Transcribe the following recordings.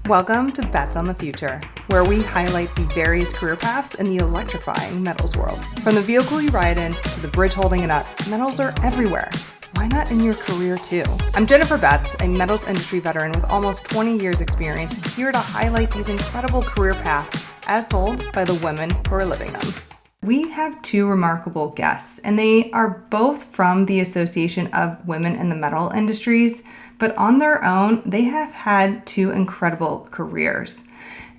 Welcome to Bets on the Future, where we highlight the various career paths in the electrifying metals world. From the vehicle you ride in to the bridge holding it up, metals are everywhere. Why not in your career too? I'm Jennifer Betts, a metals industry veteran with almost 20 years experience, here to highlight these incredible career paths as told by the women who are living them. We have two remarkable guests, and they are both from the Association of Women in the Metal Industries, but on their own, they have had two incredible careers.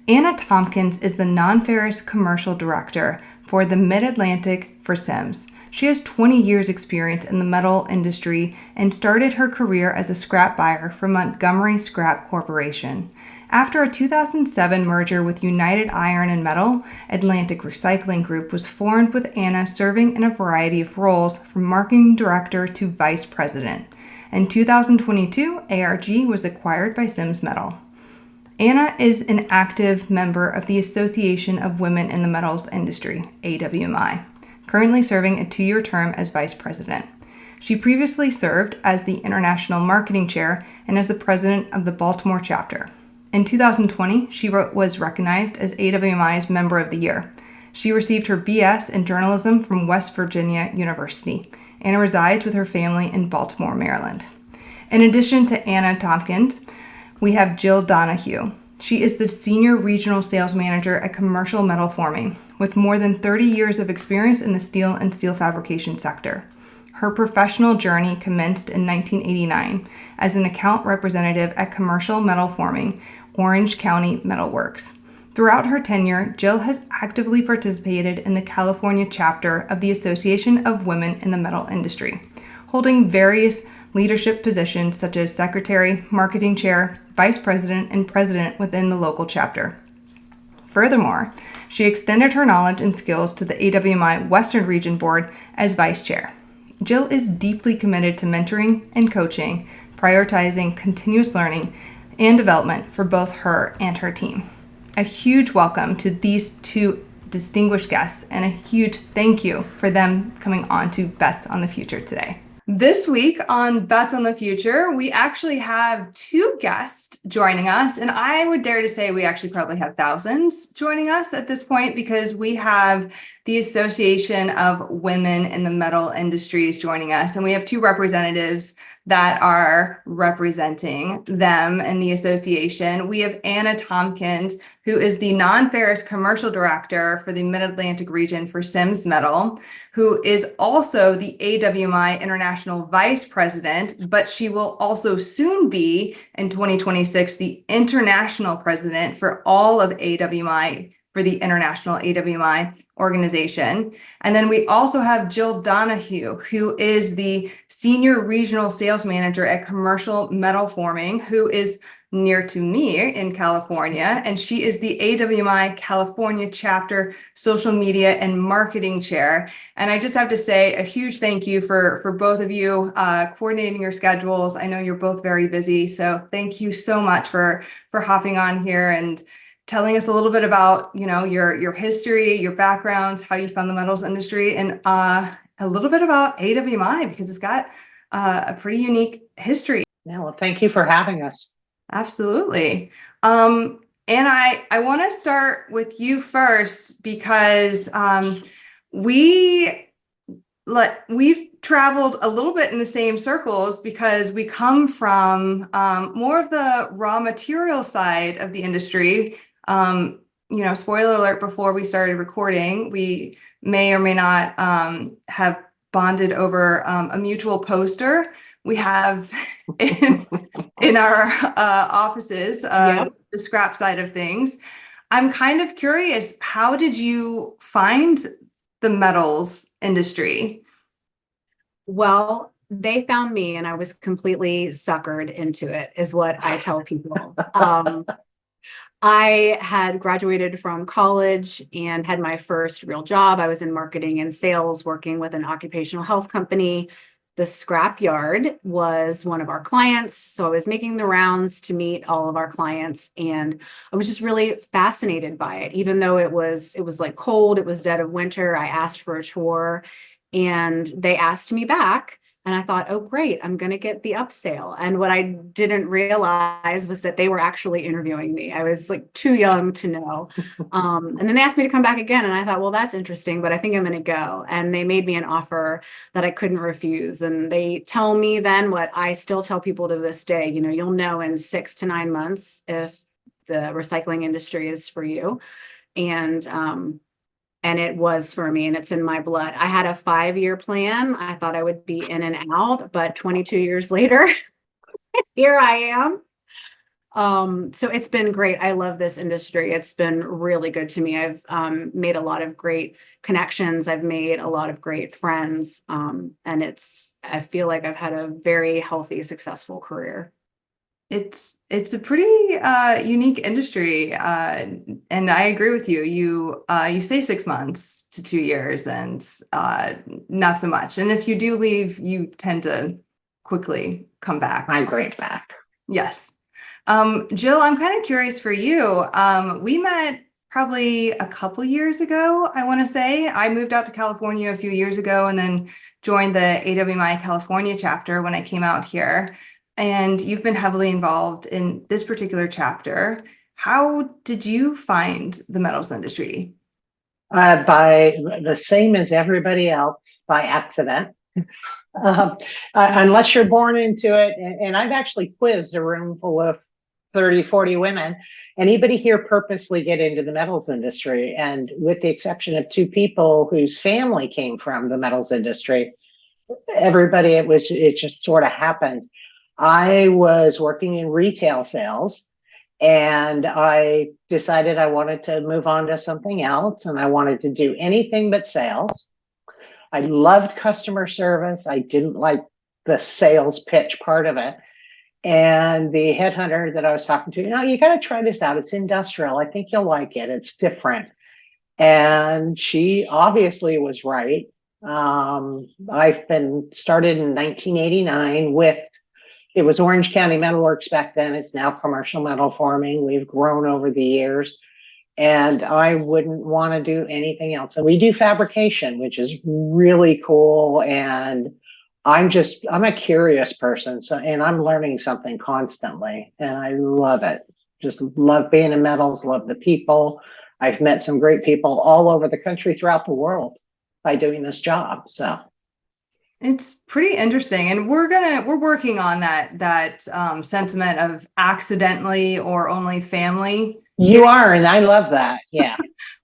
Anna Tompkins is the non-ferrous commercial director for the Mid-Atlantic for Sims. She has 20 years experience in the metal industry and started her career as a scrap buyer for Montgomery Scrap Corporation. After a 2007 merger with United Iron and Metal, Atlantic Recycling Group was formed with Anna serving in a variety of roles from marketing director to vice president. In 2022, ARG was acquired by Sims Metal. Anna is an active member of the Association of Women in the Metals Industry, AWMI, currently serving a 2-year term as vice president. She previously served as the international marketing chair and as the president of the Baltimore chapter. In 2020, she was recognized as AWMI's Member of the Year. She received her BS in journalism from West Virginia University. Anna resides with her family in Baltimore, Maryland. In addition to Anna Tompkins, we have Jill Donahue. She is the Senior Regional Sales Manager at Commercial Metal Forming, with more than 30 years of experience in the steel and steel fabrication sector. Her professional journey commenced in 1989 as an account representative at Commercial Metal Forming, Orange County Metal Works. Throughout her tenure, Jill has actively participated in the California chapter of the Association of Women in the Metal Industry, holding various leadership positions such as secretary, marketing chair, vice president, and president within the local chapter. Furthermore, she extended her knowledge and skills to the AWMI Western Region Board as vice chair. Jill is deeply committed to mentoring and coaching, prioritizing continuous learning and development for both her and her team. A huge welcome to these two distinguished guests and a huge thank you for them coming on to Bets on the Future today. This week on Bets on the Future, we actually have two guests joining us, and I would dare to say we actually probably have thousands joining us at this point because we have the Association of Women in the Metal Industries joining us, and we have two representatives that are representing them in the association. We have Anna Tompkins, who is the non-ferrous commercial director for the Mid-Atlantic region for Sims Metal, who is also the AWMI International Vice President, but she will also soon be, in 2026, the International President for all of AWMI, for the International AWMI organization. And then we also have Jill Donahue, who is the Senior Regional Sales Manager at Commercial Metal Forming, who is near to me in California. And she is the AWMI California Chapter Social Media and Marketing Chair. And I just have to say a huge thank you for both of you coordinating your schedules. I know you're both very busy, so thank you so much for hopping on here and telling us a little bit about, your history, your backgrounds, how you found the metals industry, and a little bit about AWMI because it's got a pretty unique history. Yeah, well, thank you for having us. Absolutely. And I want to start with you first because we've traveled a little bit in the same circles because we come from more of the raw material side of the industry. Spoiler alert, before we started recording, we may or may not have bonded over a mutual poster we have in our offices, the scrap side of things. I'm kind of curious, how did you find the metals industry? Well, they found me and I was completely suckered into it, is what I tell people. I had graduated from college and had my first real job. I was in marketing and sales, working with an occupational health company. The scrap yard was one of our clients. So I was making the rounds to meet all of our clients. And I was just really fascinated by it. Even though it was like cold, it was dead of winter. I asked for a tour and they asked me back And I thought, oh, great, I'm going to get the upsale. And what I didn't realize was that they were actually interviewing me. I was like too young to know. And then they asked me to come back again. And I thought, well, that's interesting, but I think I'm going to go. And they made me an offer that I couldn't refuse. And they tell me then what I still tell people to this day, you'll know in 6 to 9 months if the recycling industry is for you. And it was for me, and it's in my blood. I had a 5-year plan. I thought I would be in and out, but 22 years later, here I am. So it's been great. I love this industry. It's been really good to me. I've made a lot of great connections. I've made a lot of great friends. And I feel like I've had a very healthy, successful career. It's a pretty unique industry, and I agree with you. You say 6 months to 2 years, and not so much. And if you do leave, you tend to quickly come back. Migrate back. Yes. Jill, I'm kind of curious for you. We met probably a couple years ago, I want to say. I moved out to California a few years ago and then joined the AWMI California chapter when I came out here. And you've been heavily involved in this particular chapter. How did you find the metals industry? By the same as everybody else, by accident. Unless you're born into it. And I've actually quizzed a room full of 30, 40 women. Anybody here purposely get into the metals industry? And with the exception of 2 people whose family came from the metals industry, everybody, it just sort of happened. I was working in retail sales, and I decided I wanted to move on to something else, and I wanted to do anything but sales. I loved customer service. I didn't like the sales pitch part of it. And the headhunter that I was talking to, you got to try this out. It's industrial. I think you'll like it. It's different. And she obviously was right. I've been started in 1989 it was Orange County Metalworks back then. It's now Commercial Metal Forming. We've grown over the years, and I wouldn't want to do anything else. And we do fabrication, which is really cool. And I'm a curious person. And I'm learning something constantly, and I love it. Just love being in metals, love the people. I've met some great people all over the country, throughout the world, by doing this job. So it's pretty interesting, and we're working on that sentiment of accidentally or only family. You are, and I love that. Yeah,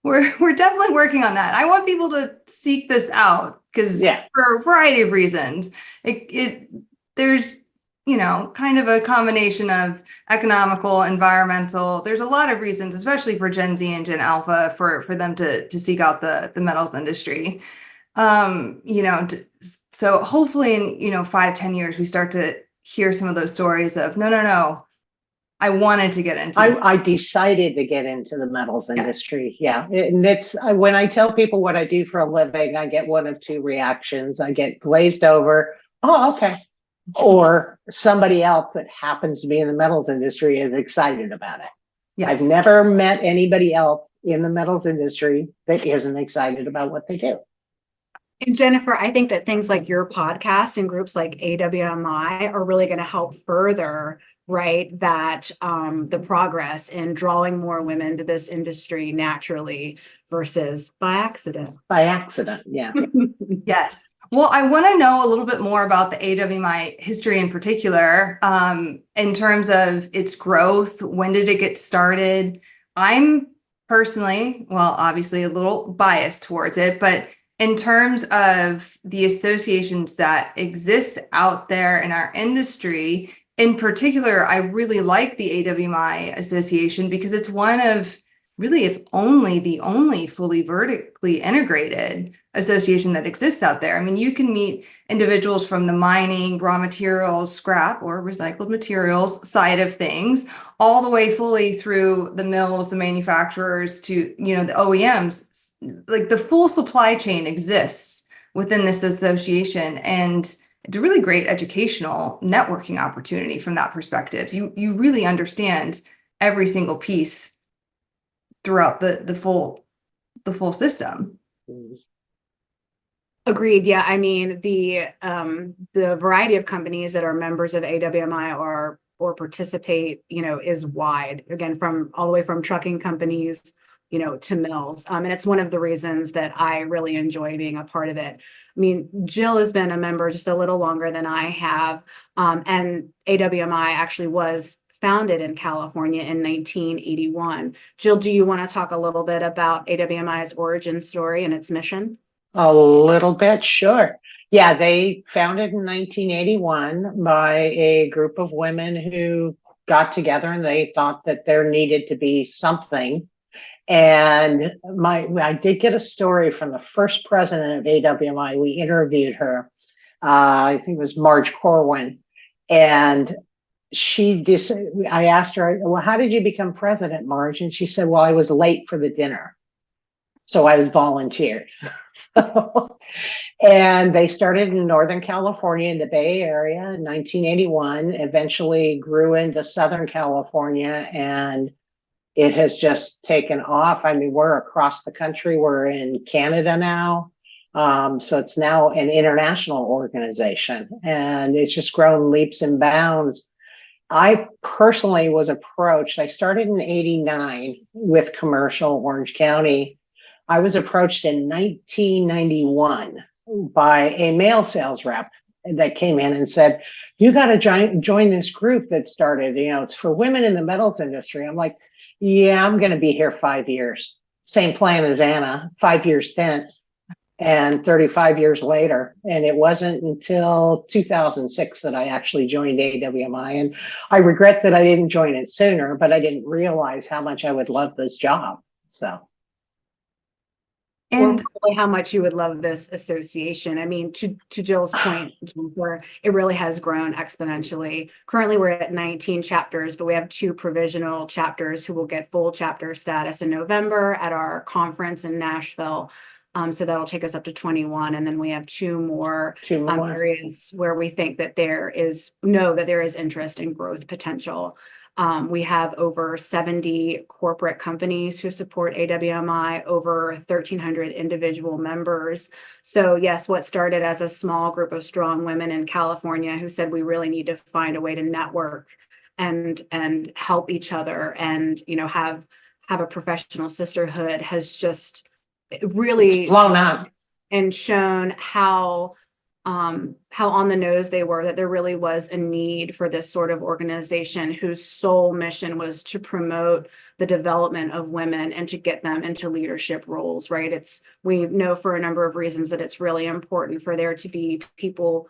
we're definitely working on that. I want people to seek this out because for a variety of reasons. There's kind of a combination of economical, environmental. There's a lot of reasons, especially for Gen Z and Gen Alpha, for them to seek out the metals industry. So hopefully in 5-10 years we start to hear some of those stories of no, I wanted to get into this. I decided to get into the metals industry. Yeah. And it's when I tell people what I do for a living, I get one of 2 reactions. I get glazed over. Oh, okay. Or somebody else that happens to be in the metals industry is excited about it. Yes. I've never met anybody else in the metals industry that isn't excited about what they do. And Jennifer, I think that things like your podcast and groups like AWMI are really going to help further, right, that the progress in drawing more women to this industry naturally versus by accident. By accident, yeah. Yes. Well, I want to know a little bit more about the AWMI history in particular, in terms of its growth. When did it get started? I'm personally, well, obviously a little biased towards it, but in terms of the associations that exist out there in our industry, in particular, I really like the AWMI association because it's one of really, if only the only fully vertically integrated association that exists out there. I mean, you can meet individuals from the mining, raw materials, scrap or recycled materials side of things, all the way fully through the mills, the manufacturers to, the OEMs. Like the full supply chain exists within this association, and it's a really great educational networking opportunity from that perspective. You really understand every single piece throughout the full system. Agreed. Yeah. I mean, the variety of companies that are members of AWMI or participate, is wide. Again, from all the way from trucking companies, to mills. And it's one of the reasons that I really enjoy being a part of it. I mean, Jill has been a member just a little longer than I have. And AWMI actually was founded in California in 1981. Jill, do you want to talk a little bit about AWMI's origin story and its mission? A little bit, sure. Yeah, they founded in 1981 by a group of women who got together and they thought that there needed to be something. And I did get a story from the first president of AWMI. We interviewed her. I think it was Marge Corwin. And I asked her, well, how did you become president, Marge? And she said, well, I was late for the dinner. So I was volunteered. And they started in Northern California in the Bay Area in 1981, eventually grew into Southern California, and it has just taken off. I mean, we're across the country. We're in Canada now. So it's now an international organization, and it's just grown leaps and bounds. I personally was approached. I started in '89 with commercial Orange County. I was approached in 1991 by a mail sales rep that came in and said, you got to join this group that started, it's for women in the metals industry. I'm like, yeah, I'm going to be here 5 years. Same plan as Anna, 5 year stint, and 35 years later. And it wasn't until 2006 that I actually joined AWMI. And I regret that I didn't join it sooner, but I didn't realize how much I would love this job. So. And probably how much you would love this association. I mean, to Jill's point, where it really has grown exponentially. Currently, we're at 19 chapters, but we have 2 provisional chapters who will get full chapter status in November at our conference in Nashville. So that'll take us up to 21. And then we have 2 more areas where we think that there is interest and growth potential. We have over 70 corporate companies who support AWMI, over 1,300 individual members. So yes, what started as a small group of strong women in California who said we really need to find a way to network and help each other and have a professional sisterhood has just really blown up and shown how on the nose they were, that there really was a need for this sort of organization whose sole mission was to promote the development of women and to get them into leadership roles, right? We know for a number of reasons that it's really important for there to be people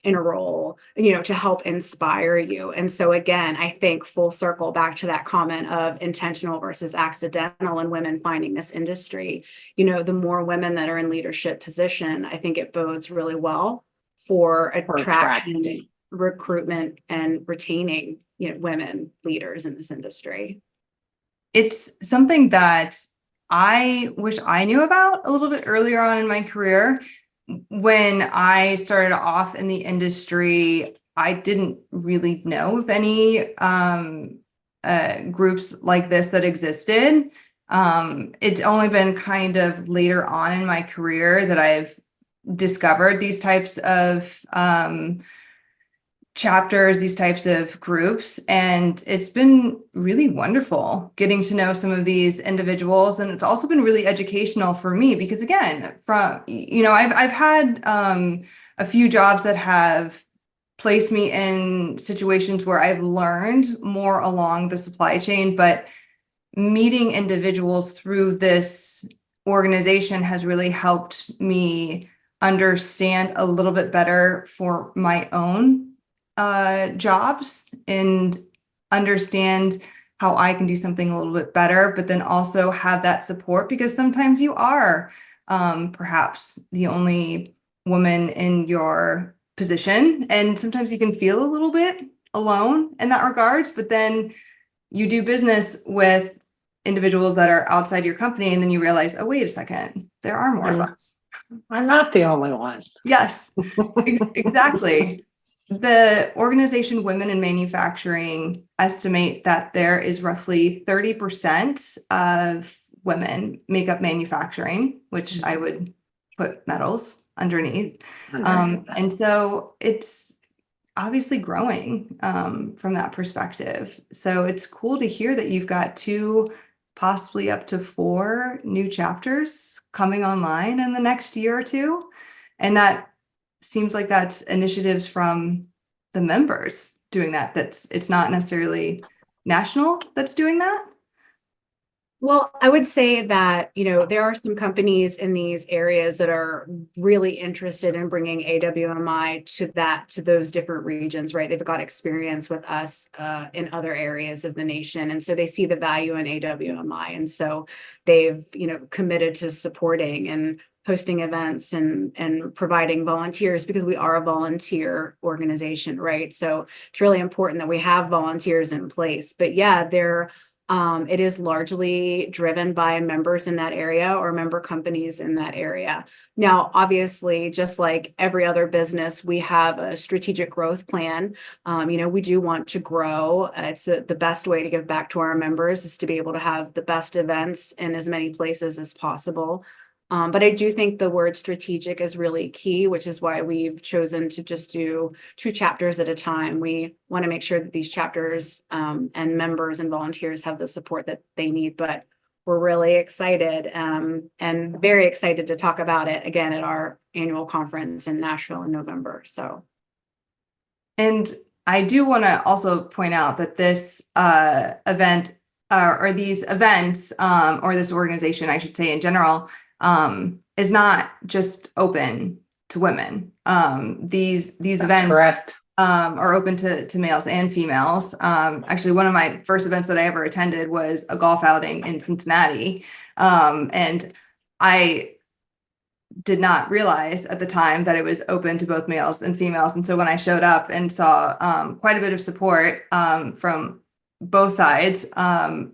in a role, to help inspire you. And so again, I think full circle back to that comment of intentional versus accidental and women finding this industry, the more women that are in leadership position, I think it bodes really well for attracting, recruitment, and retaining, women leaders in this industry. It's something that I wish I knew about a little bit earlier on in my career. When I started off in the industry, I didn't really know of any groups like this that existed. It's only been kind of later on in my career that I've discovered these types of chapters, these types of groups, and it's been really wonderful getting to know some of these individuals. And it's also been really educational for me because, again, I've had a few jobs that have placed me in situations where I've learned more along the supply chain, but meeting individuals through this organization has really helped me understand a little bit better for my own jobs and understand how I can do something a little bit better, but then also have that support, because sometimes you are perhaps the only woman in your position, and sometimes you can feel a little bit alone in that regards, but then you do business with individuals that are outside your company, and then you realize, oh, wait a second, there are more of us. I'm not the only one. Yes, exactly. The organization Women in Manufacturing estimate that there is roughly 30% of women make up manufacturing, which I would put medals underneath. And so it's obviously growing from that perspective. So it's cool to hear that you've got 2, possibly up to 4 new chapters coming online in the next year or 2. And that seems like that's initiatives from the members doing that. It's not necessarily national that's doing that. Well, I would say that, there are some companies in these areas that are really interested in bringing AWMI to those different regions, right? They've got experience with us in other areas of the nation. And so they see the value in AWMI. And so they've, committed to supporting and hosting events and providing volunteers, because we are a volunteer organization, right? So it's really important that we have volunteers in place. But yeah, it is largely driven by members in that area or member companies in that area. Now, obviously, just like every other business, we have a strategic growth plan. We do want to grow. It's the best way to give back to our members is to be able to have the best events in as many places as possible. But I do think the word strategic is really key, which is why we've chosen to just do 2 chapters at a time. We want to make sure that these chapters and members and volunteers have the support that they need. But we're really excited and very excited to talk about it again at our annual conference in Nashville in November. And I do want to also point out that this event or these events or this organization, I should say in general, is not just open to women. These That's events correct. Are open to males and females. Actually, one of my first events that I ever attended was a golf outing in Cincinnati. And I did not realize at the time that it was open to both males and females. And so when I showed up and saw quite a bit of support from both sides,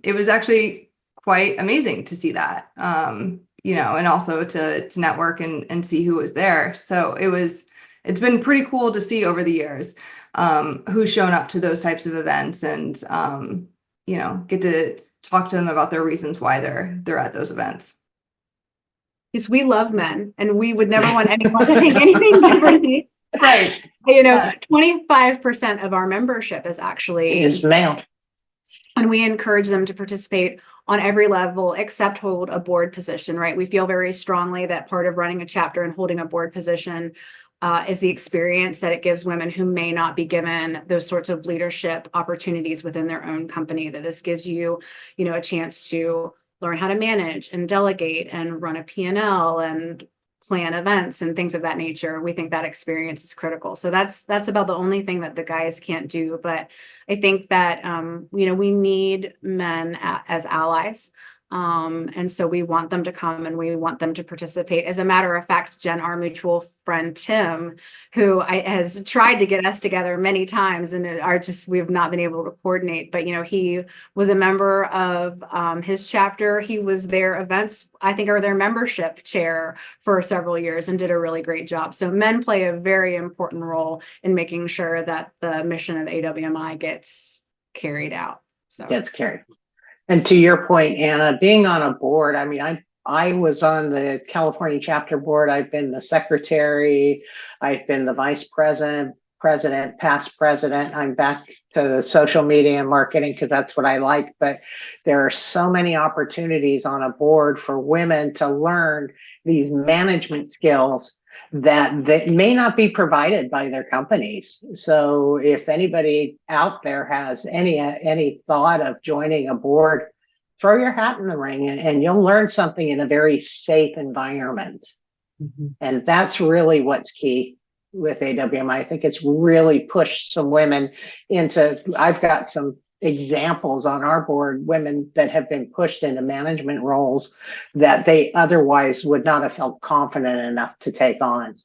it was actually quite amazing to see that. And also to network and see who was there. So it's been pretty cool to see over the years who's shown up to those types of events and, get to talk to them about their reasons why they're at those events. Yes, we love men and we would never want anyone to think anything differently. Right. 25% of our membership is male. And we encourage them to participate on every level except hold a board position, right? We feel very strongly that part of running a chapter and holding a board position is the experience that it gives women who may not be given those sorts of leadership opportunities within their own company, that this gives you, a chance to learn how to manage and delegate and run a P&L and plan events and things of that nature. We think that experience is critical. So that's about the only thing that the guys can't do. But I think that, we need men as allies. And so we want them to come and we want them to participate. As a matter of fact, Jen, our mutual friend, Tim, who has tried to get us together many times and we have not been able to coordinate, but, he was a member of his chapter. He was their events, I think, or their membership chair for several years and did a really great job. So men play a very important role in making sure that the mission of AWMI gets carried out. Gets carried. And to your point, Anna, being on a board, I was on the California chapter board. I've been the secretary. I've been the vice president, past president. I'm back to the social media and marketing because that's what I like. But there are so many opportunities on a board for women to learn these management skills that may not be provided by their companies. So if anybody out there has any thought of joining a board, throw your hat in the ring and you'll learn something in a very safe environment. Mm-hmm. And that's really what's key with AWMI. I think it's really pushed some women into, I've got some examples on our board, women that have been pushed into management roles that they otherwise would not have felt confident enough to take on.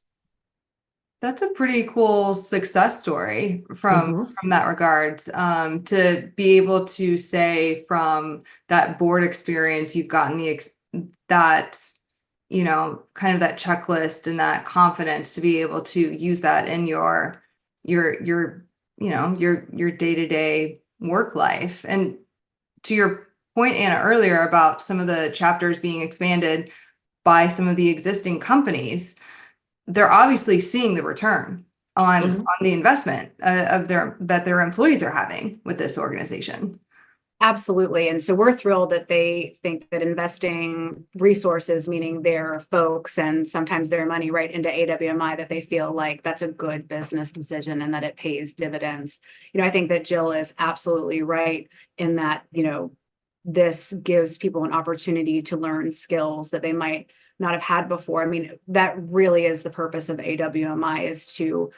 That's a pretty cool success story from that regards, to be able to say from that board experience, you've gotten that kind of that checklist and that confidence to be able to use that in your day-to-day work life. And to your point, Anna, earlier about some of the chapters being expanded, by some of the existing companies, they're obviously seeing the return on the investment of their employees are having with this organization. Absolutely. And so we're thrilled that they think that investing resources, meaning their folks and sometimes their money right into AWMI, that they feel like that's a good business decision and that it pays dividends. I think that Jill is absolutely right in that, this gives people an opportunity to learn skills that they might not have had before. I mean, that really is the purpose of AWMI, is to,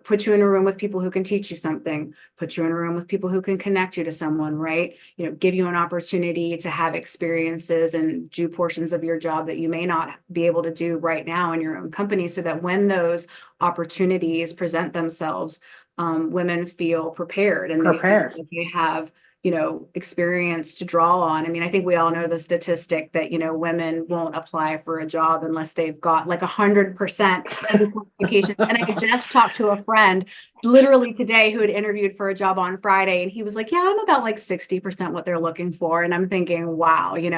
put you in a room with people who can teach you something, put you in a room with people who can connect you to someone, right? Give you an opportunity to have experiences and do portions of your job that you may not be able to do right now in your own company, so that when those opportunities present themselves, women feel prepared and they feel like they have experience to draw on. I mean, I think we all know the statistic that, women won't apply for a job unless they've got like 100% qualifications. And I just talked to a friend literally today who had interviewed for a job on Friday. And he was like, yeah, I'm about like 60% what they're looking for. And I'm thinking, wow, we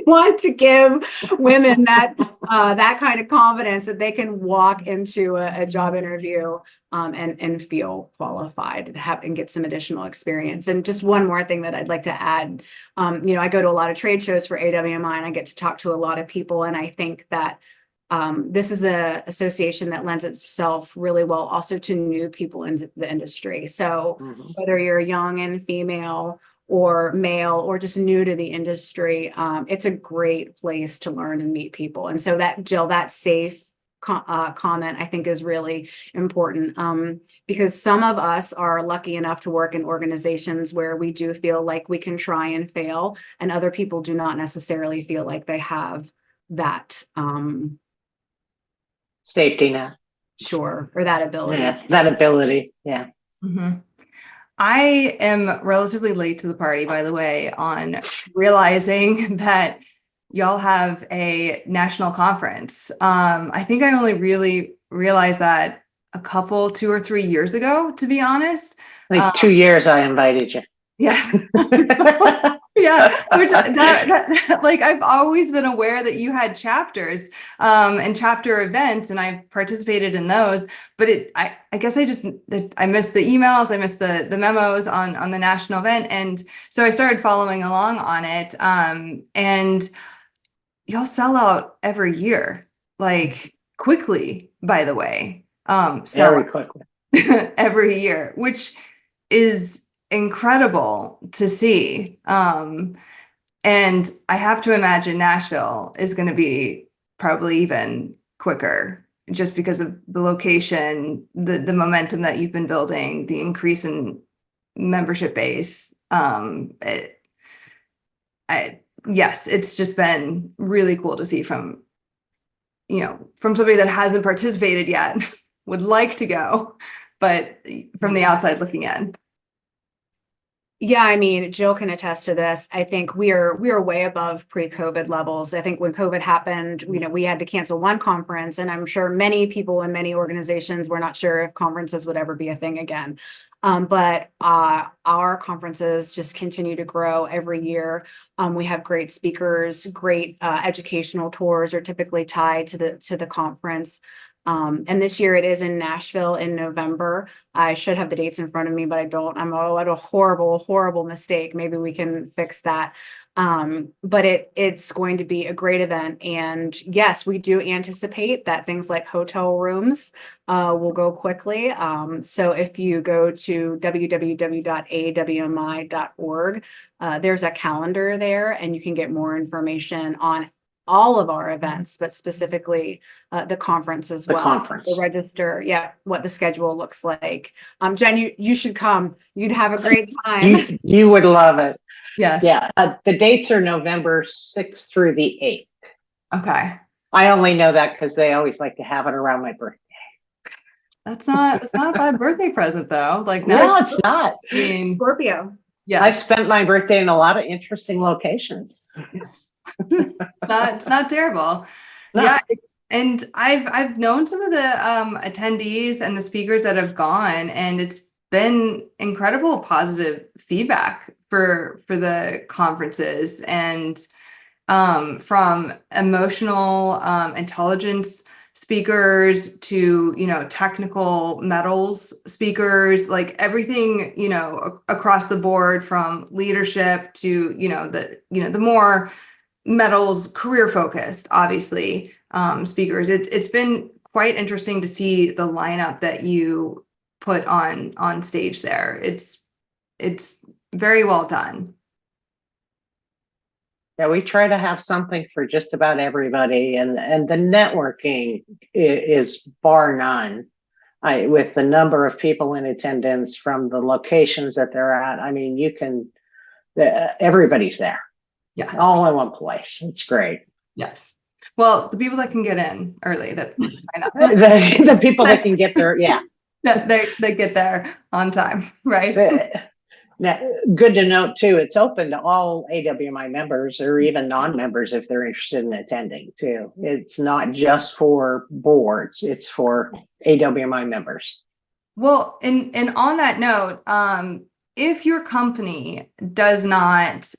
want to give women that, that kind of confidence that they can walk into a job interview and feel qualified and get some additional experience. And just one more thing that I'd like to add, I go to a lot of trade shows for AWMI and I get to talk to a lot of people. And I think that this is an association that lends itself really well also to new people in the industry. So whether you're young and female or male or just new to the industry, it's a great place to learn and meet people. And so that, Jill, that safe comment I think is really important, because some of us are lucky enough to work in organizations where we do feel like we can try and fail, and other people do not necessarily feel like they have that safety net. Sure. Or that ability. Yeah, that ability. Yeah. I am relatively late to the party, by the way, on realizing that y'all have a national conference. I think I only really realized that a couple, 2 or 3 years ago, to be honest. Like 2 years I invited you. Yes. Yeah. Which that, like, I've always been aware that you had chapters and chapter events, and I've participated in those, but I guess I missed the emails, I missed the memos on the national event. And so I started following along on it. And y'all sell out every year, like quickly, by the way. Very quickly. Every year, which is incredible to see. And I have to imagine Nashville is going to be probably even quicker, just because of the location, the momentum that you've been building, the increase in membership base. Yes, it's just been really cool to see from somebody that hasn't participated yet, would like to go, but from the outside looking in. Yeah, I mean, Jill can attest to this. I think we are way above pre-COVID levels. I think when COVID happened, we had to cancel one conference, and I'm sure many people in many organizations were not sure if conferences would ever be a thing again. But our conferences just continue to grow every year. We have great speakers, great educational tours are typically tied to the conference. And this year it is in Nashville in November. I should have the dates in front of me, but I don't. I'm at a horrible mistake. Maybe we can fix that. But it's going to be a great event. And yes, we do anticipate that things like hotel rooms will go quickly. So if you go to www.awmi.org, there's a calendar there, and you can get more information on all of our events, but specifically the conference as well. The register, what the schedule looks like. Jen, you should come. You'd have a great time. You would love it. Yes. Yeah. The dates are November 6th through the 8th. Okay. I only know that because they always like to have it around my birthday. It's not a bad birthday present though. Like, no, it's not. I mean, Scorpio. Yeah. I've spent my birthday in a lot of interesting locations. Yes. It's not terrible. No. Yeah. And I've known some of the attendees and the speakers that have gone, and it's been incredible positive feedback for the conferences. And from emotional intelligence speakers to, technical metals speakers, like everything, across the board, from leadership to, the more metals career focused, obviously, speakers. It's been quite interesting to see the lineup that you put on stage there. It's very well done. Yeah, we try to have something for just about everybody, and the networking is bar none. With the number of people in attendance from the locations that they're at, I mean, everybody's there. Yeah. All in one place. It's great. Yes. Well, the people that can get in early, that sign up. the people that can get there, yeah. They get there on time, right? Now, good to note too, it's open to all AWMI members or even non-members if they're interested in attending too. It's not just for boards, it's for AWMI members. Well, and on that note, if your company does not,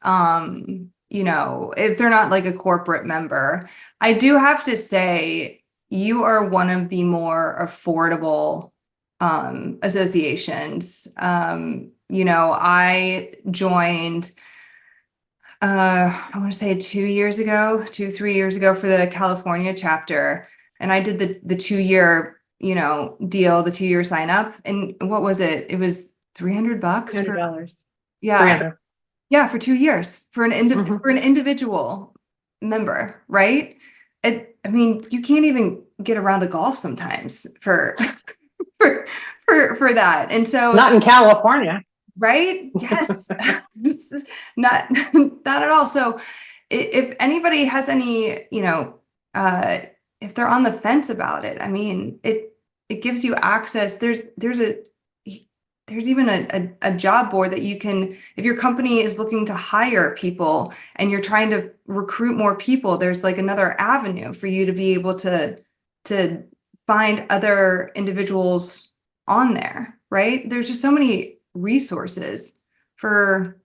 if they're not like a corporate member, I do have to say you are one of the more affordable associations. I joined, I want to say 2 years ago, 3 years ago, for the California chapter. And I did the 2-year, deal, the 2-year sign up. And what was it? It was $300 for $100. Yeah. Yeah. For 2 years for an individual member. Right. I mean, you can't even get around to golf sometimes for that. And so not in California. Right? Yes. not at all. So if anybody has any, if they're on the fence about it, I mean, it gives you access. There's even a job board that you can, if your company is looking to hire people and you're trying to recruit more people, there's like another avenue for you to be able to find other individuals on there, right? There's just so many resources for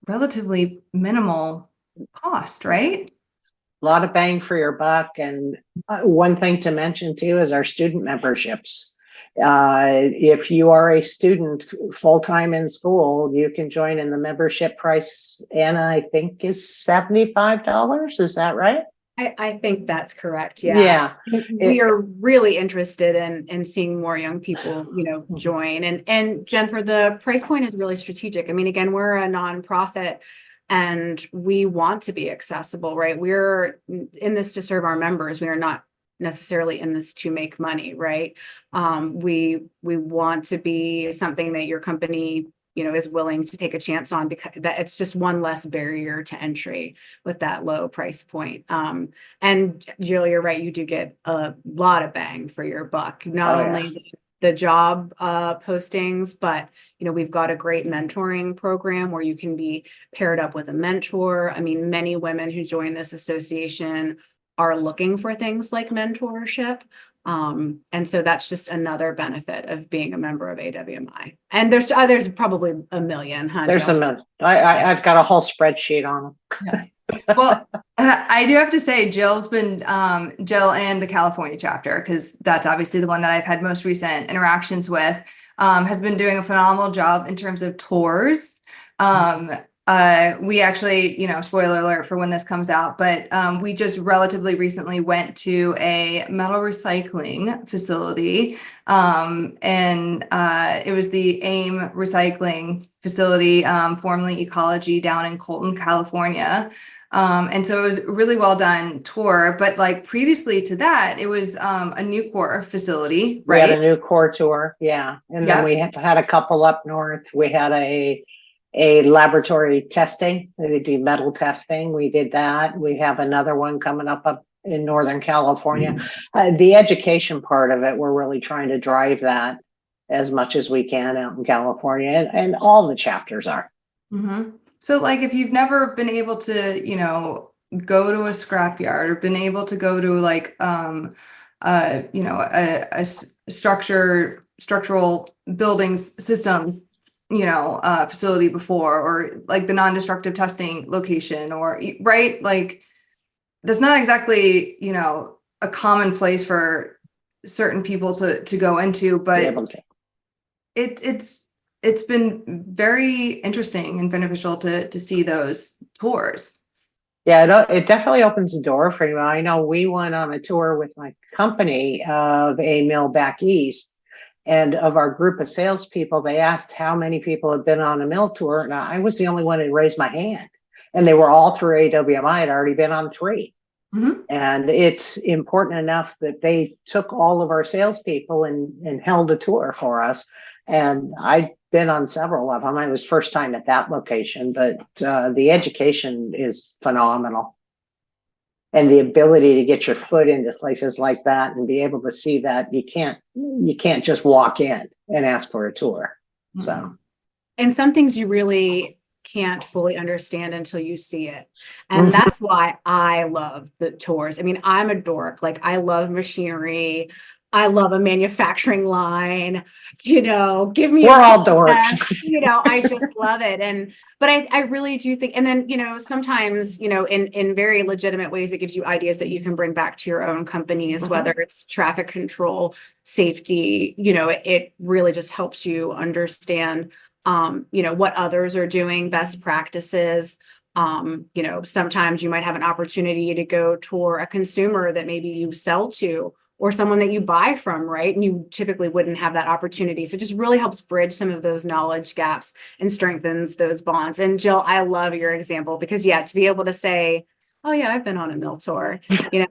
relatively minimal cost, right? A lot of bang for your buck. And one thing to mention too is our student memberships. If you are a student full-time in school, you can join in the membership price. Anna, I think is $75. Is that right? I think that's correct. Yeah. We are really interested in seeing more young people, join. And Jennifer, the price point is really strategic. I mean, again, we're a nonprofit and we want to be accessible, right? We're in this to serve our members. We are not necessarily in this to make money, right? We want to be something that your company is willing to take a chance on, because that it's just one less barrier to entry with that low price point. And Jill, you're right, you do get a lot of bang for your buck, not only the job postings, but we've got a great mentoring program where you can be paired up with a mentor. I mean, many women who join this association are looking for things like mentorship. And so that's just another benefit of being a member of AWMI. And there's probably a million, huh? There's Jill? a million. I've got a whole spreadsheet on them. Yeah. Well, I do have to say, Jill and the California chapter, because that's obviously the one that I've had most recent interactions with, has been doing a phenomenal job in terms of tours. We actually, spoiler alert for when this comes out, but we just relatively recently went to a metal recycling facility, and it was the AIM recycling facility, formerly Ecology, down in Colton, California. And so it was a really well done tour, but like previously to that, it was a Nucor facility, right? We had a Nucor tour, yeah. And then we have had a couple up north. We had a laboratory testing. They do metal testing. We did that. We have another one coming up in Northern California. The education part of it, we're really trying to drive that as much as we can out in California, and all the chapters are. Mm-hmm. So like if you've never been able to, go to a scrapyard or been able to go to like, a structural buildings systems facility before, or like the non-destructive testing location, or right, like that's not exactly, a common place for certain people to go into, Be but able to. it's been very interesting and beneficial to see those tours. Yeah, it definitely opens the door for you. I know we went on a tour with my company of a mill back east, and of our group of salespeople, they asked how many people had been on a mill tour, and I was the only one who raised my hand. And they were all through AWMI. I'd already been on 3. Mm-hmm. And it's important enough that they took all of our salespeople and held a tour for us. And I've been on several of them. I was first time at that location, but the education is phenomenal. And the ability to get your foot into places like that and be able to see that you can't just walk in and ask for a tour. Mm-hmm. So, and some things you really can't fully understand until you see it. And that's why I love the tours. I mean, I'm a dork. Like, I love machinery. I love a manufacturing line, give me, we're all dorks. I just love it. But I really do think, and then, sometimes, in very legitimate ways, it gives you ideas that you can bring back to your own companies, whether it's traffic control, safety, it really just helps you understand what others are doing, best practices. Sometimes you might have an opportunity to go tour a consumer that maybe you sell to, or someone that you buy from, right? And you typically wouldn't have that opportunity. So it just really helps bridge some of those knowledge gaps and strengthens those bonds. And Jill, I love your example because to be able to say, oh yeah, I've been on a mill tour, and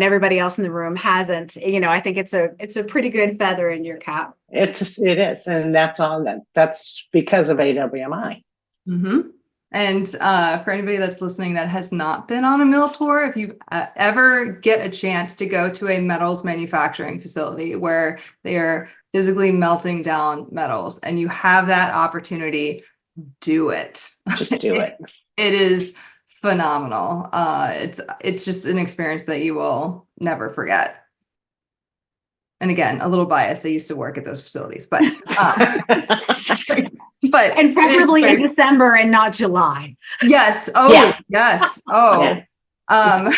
everybody else in the room hasn't, I think it's a pretty good feather in your cap. It is. And that's because of AWMI. Mm-hmm. And for anybody that's listening that has not been on a mill tour, if you ever get a chance to go to a metals manufacturing facility where they are physically melting down metals and you have that opportunity, do it. Just do it. It is phenomenal. It's just an experience that you will never forget. And again, a little biased. I used to work at those facilities, but and preferably in December and not July. Yes. Oh, yeah. Yes. Oh, Yeah.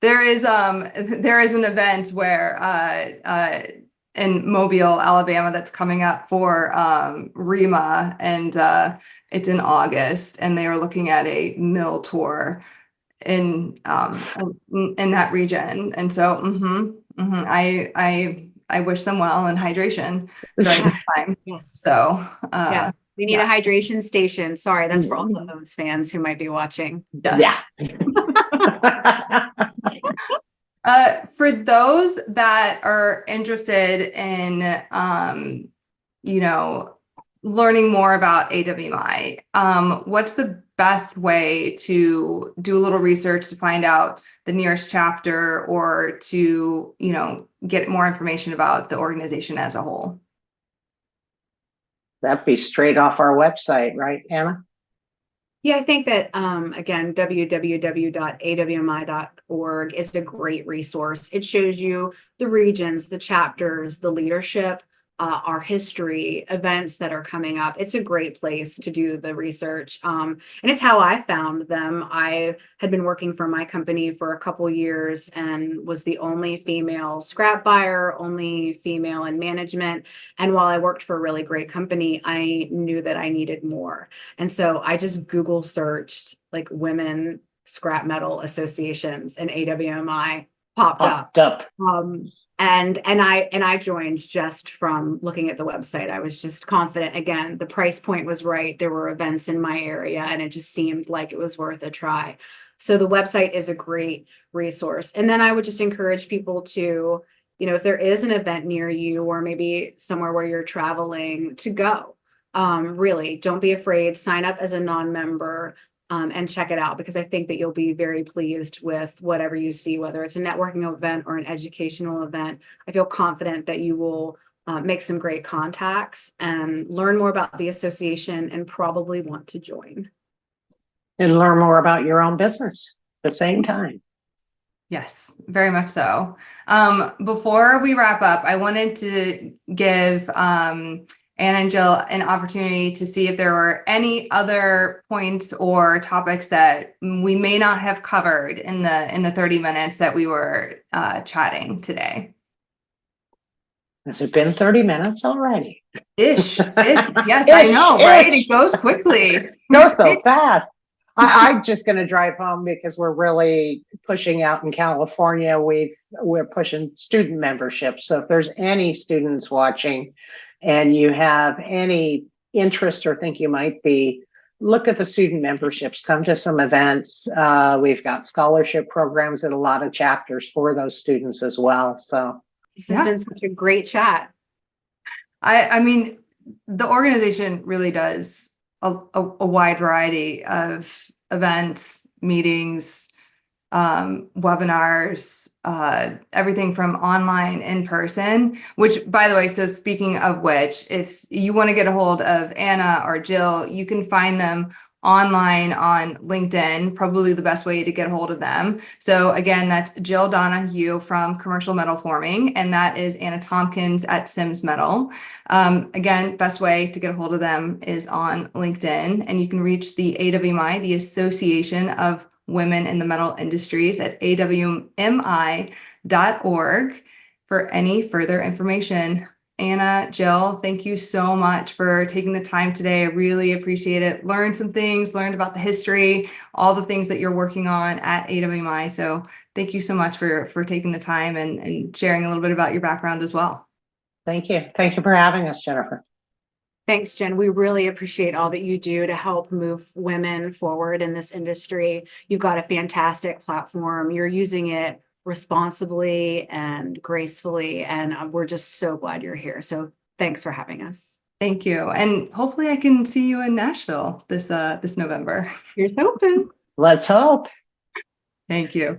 There is an event where in Mobile, Alabama, that's coming up for REMA, and it's in August, and they are looking at a mill tour in that region, and so I wish them well in hydration during this time. Yes. So we need a hydration station. Sorry, that's for all of those fans who might be watching. Yes. Yeah. For those that are interested in, learning more about AWMI, what's the best way to do a little research to find out the nearest chapter, or to, get more information about the organization as a whole? That'd be straight off our website, right, Anna? Yeah, I think that, again, www.awmi.org is a great resource. It shows you the regions, the chapters, the leadership, our history, events that are coming up. It's a great place to do the research. And it's how I found them. I had been working for my company for a couple years and was the only female scrap buyer, only female in management. And while I worked for a really great company, I knew that I needed more. And so I just Google searched like women scrap metal associations, and AWMI popped up. And I joined just from looking at the website. I was just confident. Again, the price point was right. There were events in my area, and it just seemed like it was worth a try. So the website is a great resource. And then I would just encourage people to, if there is an event near you, or maybe somewhere where you're traveling, to go. Really, don't be afraid. Sign up as a non-member. And check it out, because I think that you'll be very pleased with whatever you see, whether it's a networking event or an educational event. I feel confident that you will make some great contacts and learn more about the association, and probably want to join. And learn more about your own business at the same time. Yes, very much so. Before we wrap up, I wanted to give Anna and Jill an opportunity to see if there were any other points or topics that we may not have covered in the 30 minutes that we were chatting today. Has it been 30 minutes already? Ish. Yes, Ish, I know, right? ish. It goes quickly. Goes so fast. I'm just going to drive home because we're really pushing out in California. We're pushing student memberships. So if there's any students watching and you have any interest or think you might be, look at the student memberships, come to some events. We've got scholarship programs at a lot of chapters for those students as well. So This has been such a great chat. I mean, the organization really does a wide variety of events, meetings, webinars, everything from online, in person, which, by the way, so speaking of which, if you want to get a hold of Anna or Jill, you can find them online on LinkedIn, probably the best way to get a hold of them. So again, that's Jill Donahue from Commercial Metal Forming, and that is Anna Tompkins at Sims Metal. Again, best way to get a hold of them is on LinkedIn, and you can reach the AWMI, the Association of Women in the Metal Industries, at awmi.org for any further information. Anna, Jill, thank you so much for taking the time today. I really appreciate it. Learned some things, learned about the history, all the things that you're working on at AWMI. So thank you so much for taking the time and sharing a little bit about your background as well. thank you. Thank you for having us, Jennifer. Thanks, Jen. We really appreciate all that you do to help move women forward in this industry. You've got a fantastic platform. You're using it responsibly and gracefully, and we're just so glad you're here. So thanks for having us. Thank you. And hopefully I can see you in Nashville this November. Here's hoping. Let's hope. Thank you.